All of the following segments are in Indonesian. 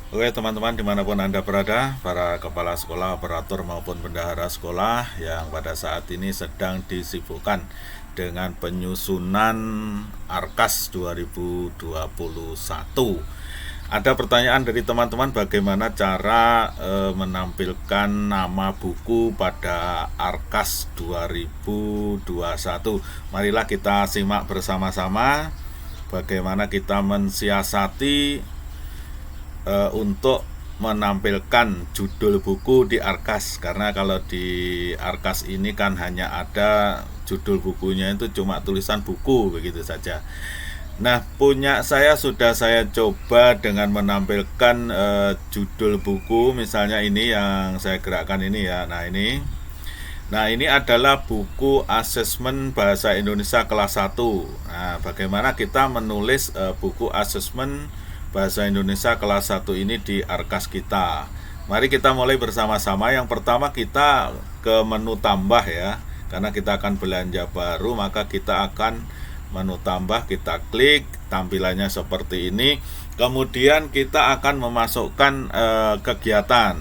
Oke teman-teman, dimanapun Anda berada, para kepala sekolah, operator maupun bendahara sekolah yang pada saat ini sedang disibukkan dengan penyusunan ARKAS 2021. Ada pertanyaan dari teman-teman bagaimana cara menampilkan nama buku pada ARKAS 2021. Marilah kita simak bersama-sama bagaimana kita mensiasati untuk menampilkan judul buku di ARKAS, karena kalau di ARKAS ini kan hanya ada judul bukunya itu cuma tulisan buku begitu saja. Nah, punya saya sudah saya coba dengan menampilkan judul buku, misalnya ini yang saya gerakkan ini ya. Nah, ini adalah buku asesmen bahasa Indonesia kelas 1. Nah, bagaimana kita menulis buku asesmen bahasa Indonesia kelas 1 ini di ARKAS kita. Mari kita mulai bersama-sama. Yang pertama kita ke menu tambah ya. Karena kita akan belanja baru, maka kita akan menu tambah, kita klik, tampilannya seperti ini. Kemudian kita akan memasukkan kegiatan.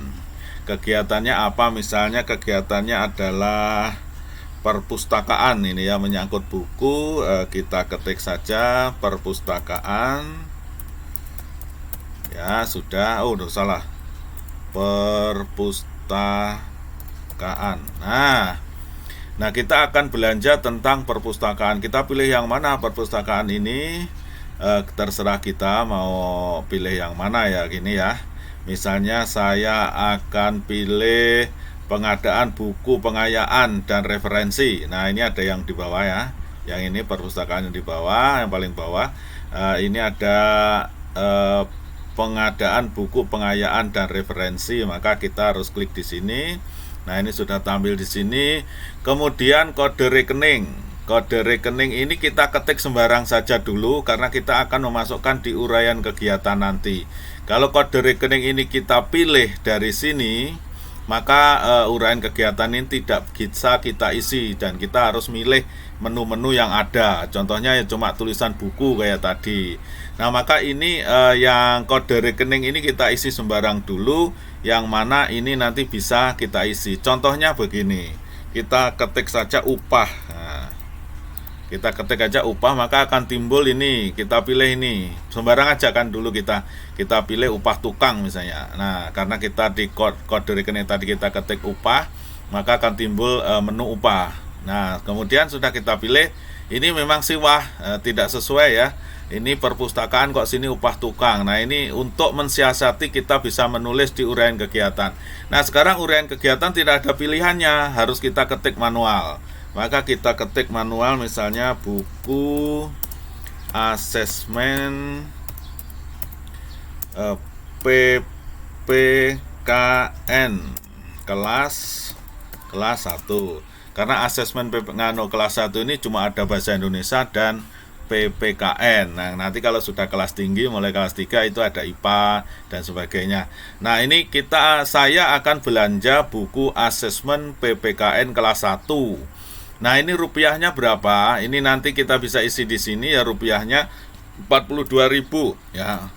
Kegiatannya apa? Misalnya kegiatannya adalah perpustakaan ini ya, menyangkut buku. Kita ketik saja perpustakaan. Ya sudah, udah salah, perpustakaan. Nah kita akan belanja tentang perpustakaan. Kita pilih yang mana perpustakaan ini, terserah kita mau pilih yang mana ya, gini ya. Misalnya saya akan pilih pengadaan buku pengayaan dan referensi. Nah ini ada yang di bawah ya, yang ini perpustakaan yang di bawah, yang paling bawah. Ini ada pengadaan buku pengayaan dan referensi, maka kita harus klik di sini. Nah, ini sudah tampil di sini. Kemudian kode rekening. Kode rekening ini kita ketik sembarang saja dulu karena kita akan memasukkan di uraian kegiatan nanti. Kalau kode rekening ini kita pilih dari sini, maka uraian kegiatan ini tidak bisa kita isi dan kita harus milih menu-menu yang ada. Contohnya ya cuma tulisan buku kayak tadi. Nah, maka ini yang kode rekening ini kita isi sembarang dulu, yang mana ini nanti bisa kita isi. Contohnya begini, kita ketik saja upah. Nah, kita ketik aja upah, maka akan timbul ini, kita pilih ini. Sembarang aja kan dulu kita pilih upah tukang misalnya. Nah, karena kita di kode rekening tadi kita ketik upah, maka akan timbul menu upah. Nah, kemudian sudah kita pilih, ini memang siwah, tidak sesuai ya. Ini perpustakaan kok sini upah tukang. Nah, ini untuk mensiasati kita bisa menulis di uraian kegiatan. Nah, sekarang uraian kegiatan tidak ada pilihannya, harus kita ketik manual. Maka kita ketik manual, misalnya buku asesmen PPKN kelas 1. Karena asesmen kelas 1 ini cuma ada bahasa Indonesia dan PPKN. Nah, nanti kalau sudah kelas tinggi, mulai kelas 3 itu ada IPA dan sebagainya. Nah, ini saya akan belanja buku asesmen PPKN kelas 1. Nah, ini rupiahnya berapa? Ini nanti kita bisa isi di sini ya, rupiahnya 42.000 ya.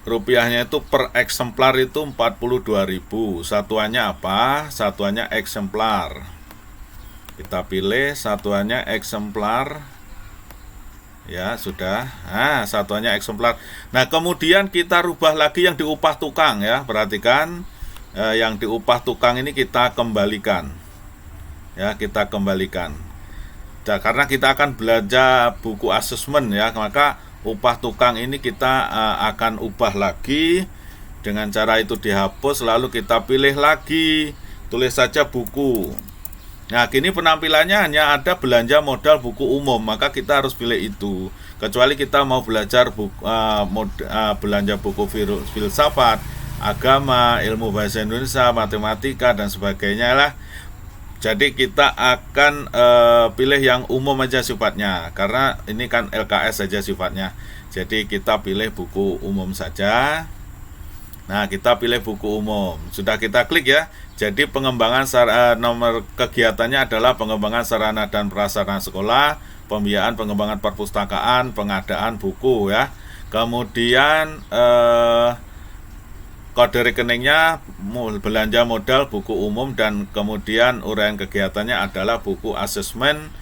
Rupiahnya itu per eksemplar itu 42.000. Satuannya apa? Satuannya eksemplar. Kita pilih satuannya eksemplar. Ya sudah, nah satuannya eksemplar. Nah kemudian kita rubah lagi yang diupah tukang ya. Perhatikan, yang diupah tukang ini kita kembalikan. Ya, kita kembalikan. Nah, karena kita akan belanja buku asesmen ya, maka upah tukang ini kita akan ubah lagi. Dengan cara itu dihapus, lalu kita pilih lagi, tulis saja buku. Nah, kini penampilannya hanya ada belanja modal buku umum, maka kita harus pilih itu. Kecuali kita mau belajar belanja buku filsafat, agama, ilmu bahasa Indonesia, matematika dan sebagainya lah. Jadi kita akan pilih yang umum aja sifatnya, karena ini kan LKS saja sifatnya. Jadi kita pilih buku umum saja. Nah, kita pilih buku umum. Sudah kita klik ya. Jadi pengembangan nomor kegiatannya adalah pengembangan sarana dan prasarana sekolah, pembiayaan pengembangan perpustakaan, pengadaan buku ya. Kemudian kode rekeningnya belanja modal buku umum, dan kemudian uraian kegiatannya adalah buku asesmen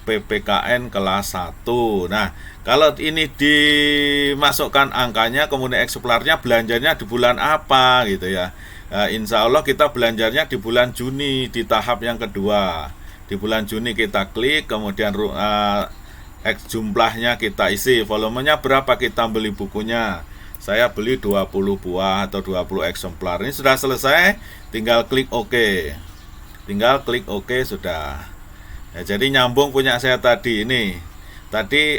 PPKN kelas 1. Nah, kalau ini dimasukkan angkanya, kemudian eksemplarnya belanjanya di bulan apa gitu ya. Insya Allah kita belanjanya di bulan Juni di tahap yang kedua. Di bulan Juni kita klik, kemudian jumlahnya kita isi, volumenya berapa kita beli bukunya. Saya beli 20 buah atau 20 eksemplar. Ini sudah selesai, tinggal klik OK. Tinggal klik OK sudah. Ya, jadi nyambung punya saya tadi ini. Tadi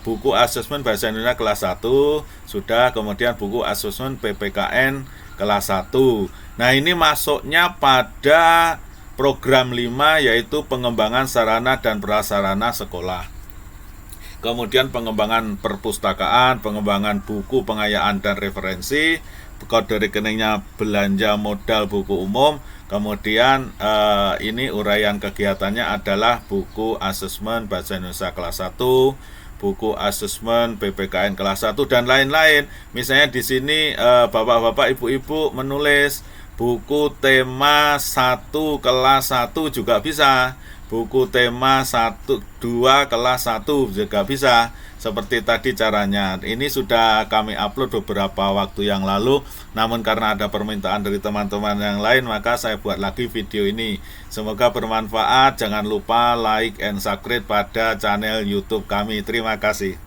buku asesmen bahasa Indonesia kelas 1 sudah, kemudian buku asesmen PPKN kelas 1. Nah, ini masuknya pada program 5, yaitu pengembangan sarana dan prasarana sekolah. Kemudian pengembangan perpustakaan, pengembangan buku, pengayaan dan referensi, kode rekeningnya belanja modal buku umum. Kemudian ini uraian kegiatannya adalah buku asesmen bahasa Indonesia kelas 1, buku asesmen PPKN kelas 1 dan lain-lain. Misalnya di sini bapak-bapak, ibu-ibu menulis buku tema 1 kelas 1 juga bisa. Buku tema 1, 2 kelas 1 juga bisa. Seperti tadi caranya. Ini sudah kami upload beberapa waktu yang lalu, namun karena ada permintaan dari teman-teman yang lain, maka saya buat lagi video ini. Semoga bermanfaat. Jangan lupa like and subscribe pada channel YouTube kami. Terima kasih.